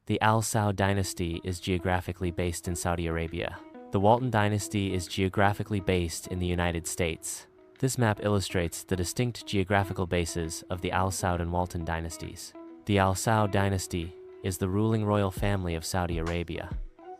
The Al Saud dynasty is geographically based in Saudi Arabia. The Walton dynasty is geographically based in the United States. This map illustrates the distinct geographical bases of the Al Saud and Walton dynasties. The Al Saud dynasty is the ruling royal family of Saudi Arabia.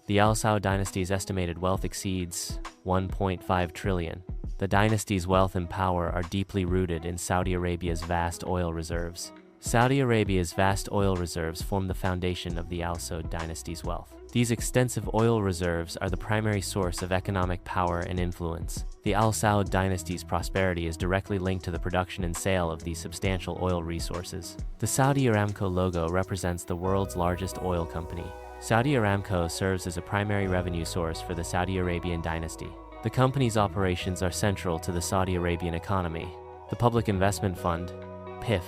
The Al Saud dynasty's estimated wealth exceeds 1.5 trillion. The dynasty's wealth and power are deeply rooted in Saudi Arabia's vast oil reserves. Saudi Arabia's vast oil reserves form the foundation of the Al Saud dynasty's wealth. These extensive oil reserves are the primary source of economic power and influence. The Al Saud dynasty's prosperity is directly linked to the production and sale of these substantial oil resources. The Saudi Aramco logo represents the world's largest oil company. Saudi Aramco serves as a primary revenue source for the Saudi Arabian dynasty. The company's operations are central to the Saudi Arabian economy. The Public Investment Fund, PIF,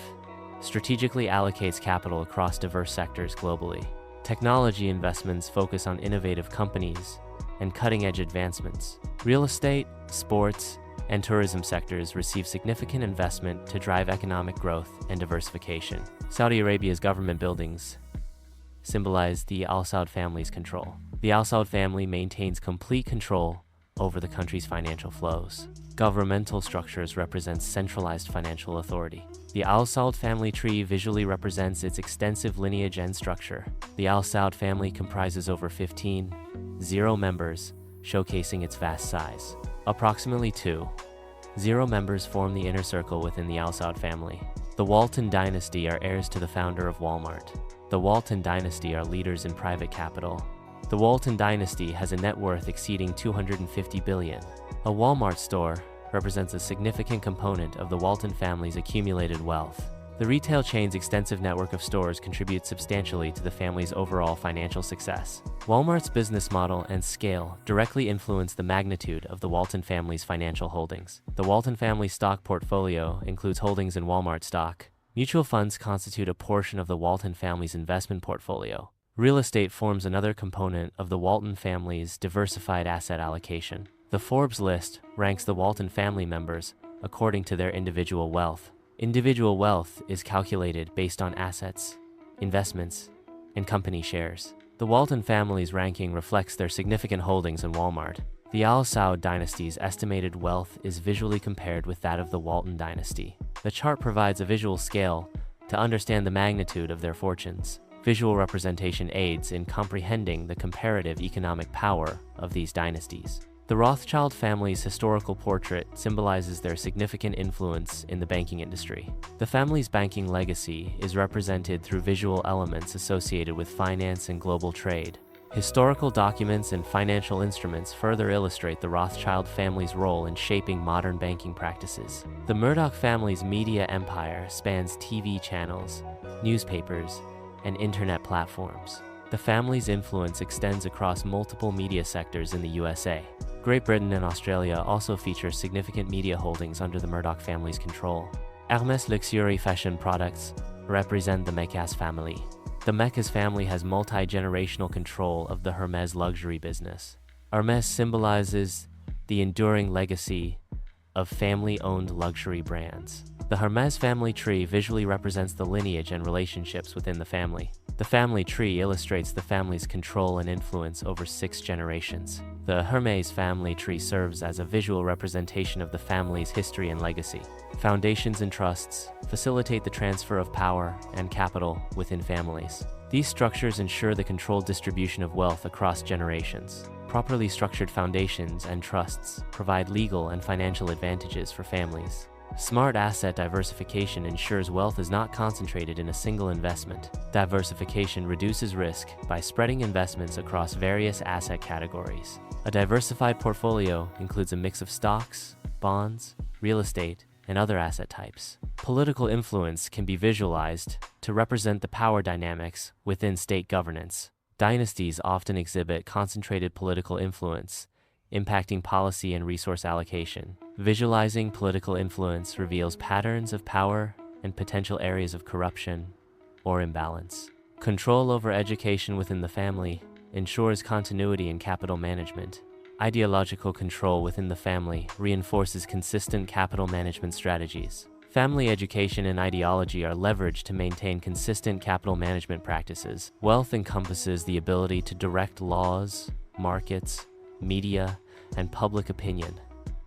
strategically allocates capital across diverse sectors globally. Technology investments focus on innovative companies and cutting-edge advancements. Real estate, sports, and tourism sectors receive significant investment to drive economic growth and diversification. Saudi Arabia's government buildings symbolize the Al Saud family's control. The Al Saud family maintains complete control over the country's financial flows. Governmental structures represent centralized financial authority. The Al Saud family tree visually represents its extensive lineage and structure. The Al Saud family comprises over 15 members, showcasing its vast size. Approximately 2 members form the inner circle within the Al Saud family. The Walton dynasty are heirs to the founder of Walmart. The Walton dynasty are leaders in private capital. The Walton dynasty has a net worth exceeding $250 billion. A Walmart store represents a significant component of the Walton family's accumulated wealth. The retail chain's extensive network of stores contributes substantially to the family's overall financial success. Walmart's business model and scale directly influence the magnitude of the Walton family's financial holdings. The Walton family stock portfolio includes holdings in Walmart stock. Mutual funds constitute a portion of the Walton family's investment portfolio. Real estate forms another component of the Walton family's diversified asset allocation. The Forbes list ranks the Walton family members according to their individual wealth. Individual wealth is calculated based on assets, investments, and company shares. The Walton family's ranking reflects their significant holdings in Walmart. The Al Saud dynasty's estimated wealth is visually compared with that of the Walton dynasty. The chart provides a visual scale to understand the magnitude of their fortunes. Visual representation aids in comprehending the comparative economic power of these dynasties. The Rothschild family's historical portrait symbolizes their significant influence in the banking industry. The family's banking legacy is represented through visual elements associated with finance and global trade. Historical documents and financial instruments further illustrate the Rothschild family's role in shaping modern banking practices. The Murdoch family's media empire spans TV channels, newspapers, and internet platforms. The family's influence extends across multiple media sectors in the USA. Great Britain and Australia also feature significant media holdings under the Murdoch family's control. Hermès luxury fashion products represent the Mecas family. The Mecas family has multi-generational control of the Hermès luxury business. Hermès symbolizes the enduring legacy of family-owned luxury brands. The Hermès family tree visually represents the lineage and relationships within the family. The family tree illustrates the family's control and influence over 6 generations. The Hermès family tree serves as a visual representation of the family's history and legacy. Foundations and trusts facilitate the transfer of power and capital within families. These structures ensure the controlled distribution of wealth across generations. Properly structured foundations and trusts provide legal and financial advantages for families. Smart asset diversification ensures wealth is not concentrated in a single investment. Diversification reduces risk by spreading investments across various asset categories. A diversified portfolio includes a mix of stocks, bonds, real estate, and other asset types. Political influence can be visualized to represent the power dynamics within state governance. Dynasties often exhibit concentrated political influence, impacting policy and resource allocation. Visualizing political influence reveals patterns of power and potential areas of corruption or imbalance. Control over education within the family ensures continuity in capital management. Ideological control within the family reinforces consistent capital management strategies. Family education and ideology are leveraged to maintain consistent capital management practices. Wealth encompasses the ability to direct laws, markets, media, and public opinion,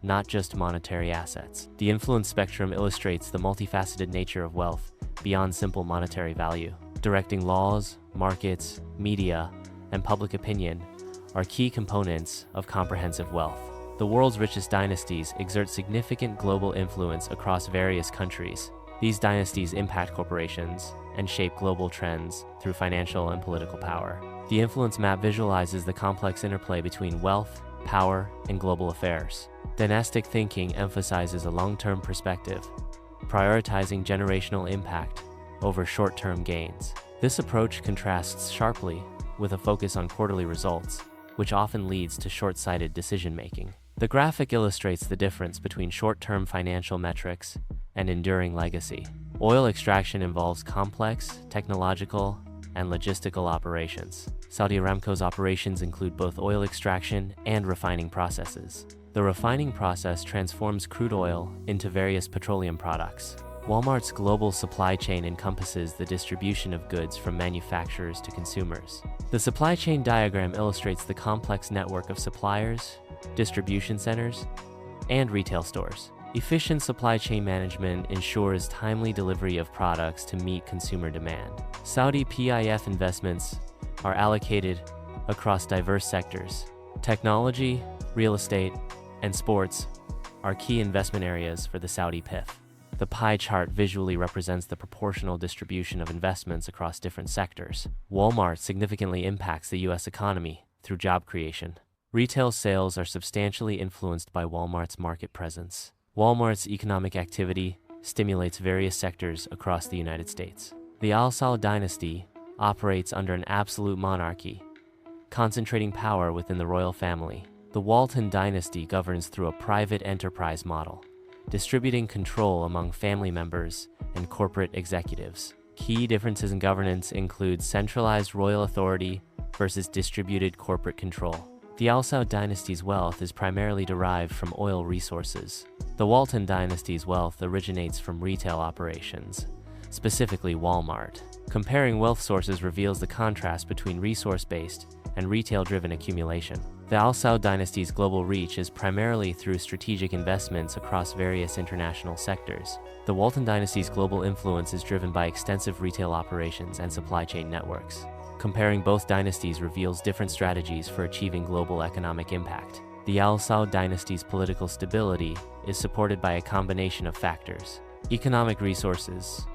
not just monetary assets. The influence spectrum illustrates the multifaceted nature of wealth beyond simple monetary value. Directing laws, markets, media, and public opinion are key components of comprehensive wealth. The world's richest dynasties exert significant global influence across various countries. These dynasties impact corporations and shape global trends through financial and political power. The influence map visualizes the complex interplay between wealth, power, and global affairs. Dynastic thinking emphasizes a long-term perspective, prioritizing generational impact over short-term gains. This approach contrasts sharply with a focus on quarterly results, which often leads to short-sighted decision-making. The graphic illustrates the difference between short-term financial metrics and enduring legacy. Oil extraction involves complex, technological, and logistical operations. Saudi Aramco's operations include both oil extraction and refining processes. The refining process transforms crude oil into various petroleum products. Walmart's global supply chain encompasses the distribution of goods from manufacturers to consumers. The supply chain diagram illustrates the complex network of suppliers, distribution centers, and retail stores. Efficient supply chain management ensures timely delivery of products to meet consumer demand. Saudi PIF investments are allocated across diverse sectors. Technology, real estate, and sports are key investment areas for the Saudi PIF. The pie chart visually represents the proportional distribution of investments across different sectors. Walmart significantly impacts the U.S. economy through job creation. Retail sales are substantially influenced by Walmart's market presence. Walmart's economic activity stimulates various sectors across the United States. The Al Saud dynasty operates under an absolute monarchy, concentrating power within the royal family. The Walton dynasty governs through a private enterprise model, distributing control among family members and corporate executives. Key differences in governance include centralized royal authority versus distributed corporate control. The Al Saud dynasty's wealth is primarily derived from oil resources. The Walton dynasty's wealth originates from retail operations, specifically Walmart. Comparing wealth sources reveals the contrast between resource-based and retail-driven accumulation. The Al Saud dynasty's global reach is primarily through strategic investments across various international sectors. The Walton dynasty's global influence is driven by extensive retail operations and supply chain networks. Comparing both dynasties reveals different strategies for achieving global economic impact. The Al Saud dynasty's political stability is supported by a combination of factors. Economic resources,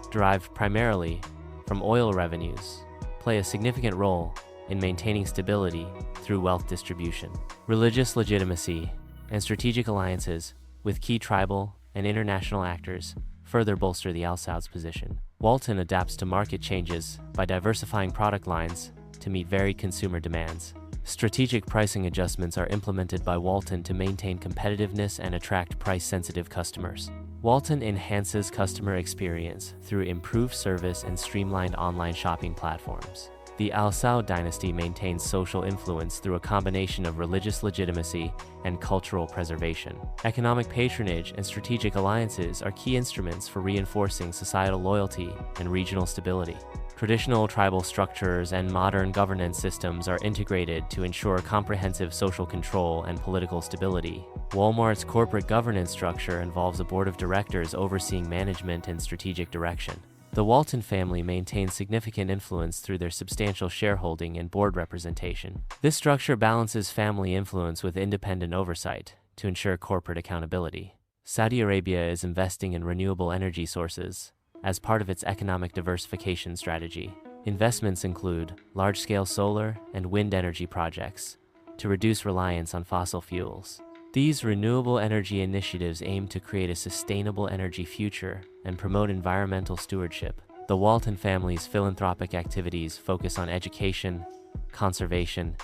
derived primarily from oil revenues, play a significant role in maintaining stability through wealth distribution. Religious legitimacy and strategic alliances with key tribal and international actors further bolster the Al Saud's position. Walton adapts to market changes by diversifying product lines to meet varied consumer demands. Strategic pricing adjustments are implemented by Walton to maintain competitiveness and attract price-sensitive customers. Walton enhances customer experience through improved service and streamlined online shopping platforms. The Al Saud dynasty maintains social influence through a combination of religious legitimacy and cultural preservation. Economic patronage and strategic alliances are key instruments for reinforcing societal loyalty and regional stability. Traditional tribal structures and modern governance systems are integrated to ensure comprehensive social control and political stability. Walmart's corporate governance structure involves a board of directors overseeing management and strategic direction. The Walton family maintains significant influence through their substantial shareholding and board representation. This structure balances family influence with independent oversight to ensure corporate accountability. Saudi Arabia is investing in renewable energy sources as part of its economic diversification strategy. Investments include large-scale solar and wind energy projects to reduce reliance on fossil fuels. These renewable energy initiatives aim to create a sustainable energy future and promote environmental stewardship. The Walton family's philanthropic activities focus on education, conservation,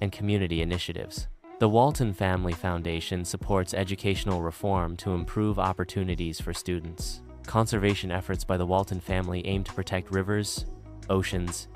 and community initiatives. The Walton Family Foundation supports educational reform to improve opportunities for students. Conservation efforts by the Walton family aim to protect rivers, oceans,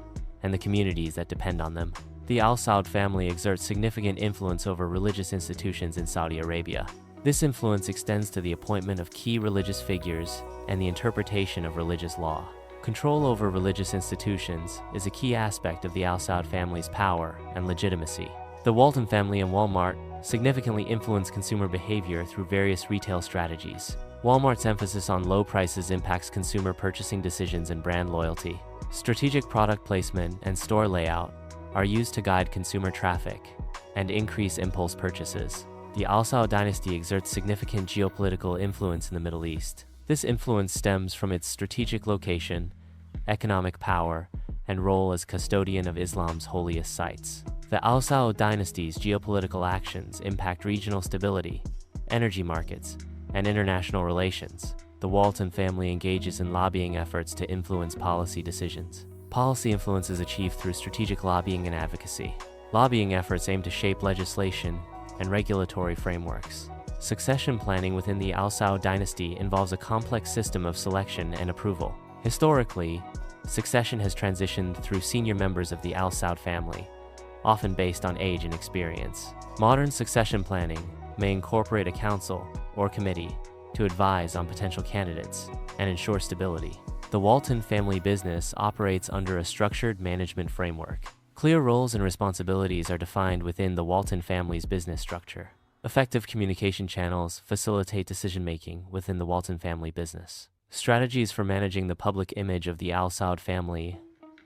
and the communities that depend on them. The Al Saud family exerts significant influence over religious institutions in Saudi Arabia. This influence extends to the appointment of key religious figures and the interpretation of religious law. Control over religious institutions is a key aspect of the Al Saud family's power and legitimacy. The Walton family and Walmart significantly influence consumer behavior through various retail strategies. Walmart's emphasis on low prices impacts consumer purchasing decisions and brand loyalty. Strategic product placement and store layout are used to guide consumer traffic and increase impulse purchases. The Al Saud dynasty exerts significant geopolitical influence in the Middle East. This influence stems from its strategic location, economic power, and role as custodian of Islam's holiest sites. The Al Saud dynasty's geopolitical actions impact regional stability, energy markets, and international relations. The Walton family engages in lobbying efforts to influence policy decisions. Policy influence is achieved through strategic lobbying and advocacy. Lobbying efforts aim to shape legislation and regulatory frameworks. Succession planning within the Al Saud dynasty involves a complex system of selection and approval. Historically, succession has transitioned through senior members of the Al Saud family, often based on age and experience. Modern succession planning may incorporate a council or committee to advise on potential candidates and ensure stability. The Walton family business operates under a structured management framework. Clear roles and responsibilities are defined within the Walton family's business structure. Effective communication channels facilitate decision-making within the Walton family business. Strategies for managing the public image of the Al Saud family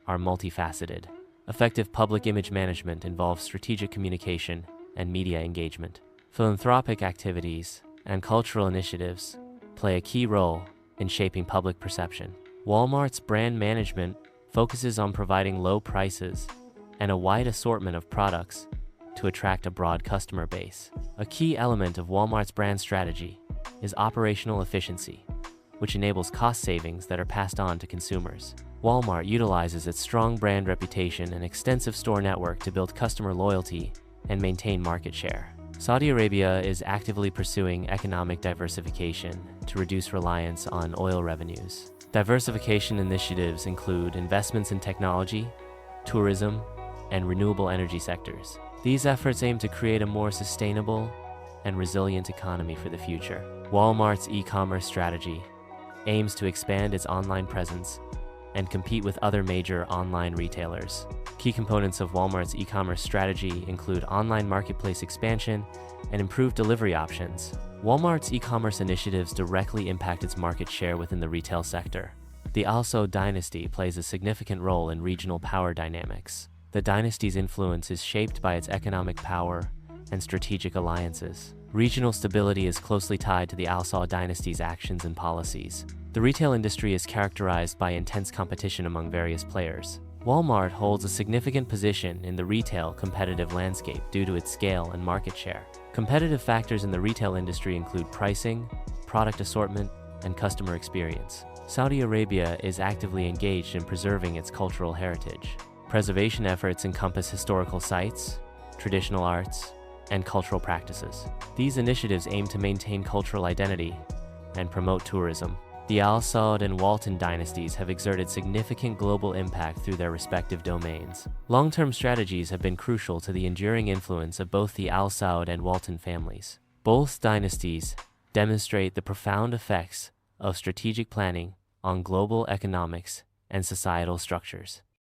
are multifaceted. Effective public image management involves strategic communication and media engagement. Philanthropic activities and cultural initiatives play a key role in shaping public perception. Walmart's brand management focuses on providing low prices and a wide assortment of products to attract a broad customer base. A key element of Walmart's brand strategy is operational efficiency, which enables cost savings that are passed on to consumers. Walmart utilizes its strong brand reputation and extensive store network to build customer loyalty and maintain market share. Saudi Arabia is actively pursuing economic diversification to reduce reliance on oil revenues. Diversification initiatives include investments in technology, tourism, and renewable energy sectors. These efforts aim to create a more sustainable and resilient economy for the future. Walmart's e-commerce strategy aims to expand its online presence and compete with other major online retailers. Key components of Walmart's e-commerce strategy include online marketplace expansion and improved delivery options. Walmart's e-commerce initiatives directly impact its market share within the retail sector. The Al Saud dynasty plays a significant role in regional power dynamics. The dynasty's influence is shaped by its economic power and strategic alliances. Regional stability is closely tied to the Al Saud dynasty's actions and policies. The retail industry is characterized by intense competition among various players. Walmart holds a significant position in the retail competitive landscape due to its scale and market share. Competitive factors in the retail industry include pricing, product assortment, and customer experience. Saudi Arabia is actively engaged in preserving its cultural heritage. Preservation efforts encompass historical sites, traditional arts, and cultural practices. These initiatives aim to maintain cultural identity and promote tourism. The Al Saud and Walton dynasties have exerted significant global impact through their respective domains. Long-term strategies have been crucial to the enduring influence of both the Al Saud and Walton families. Both dynasties demonstrate the profound effects of strategic planning on global economics and societal structures.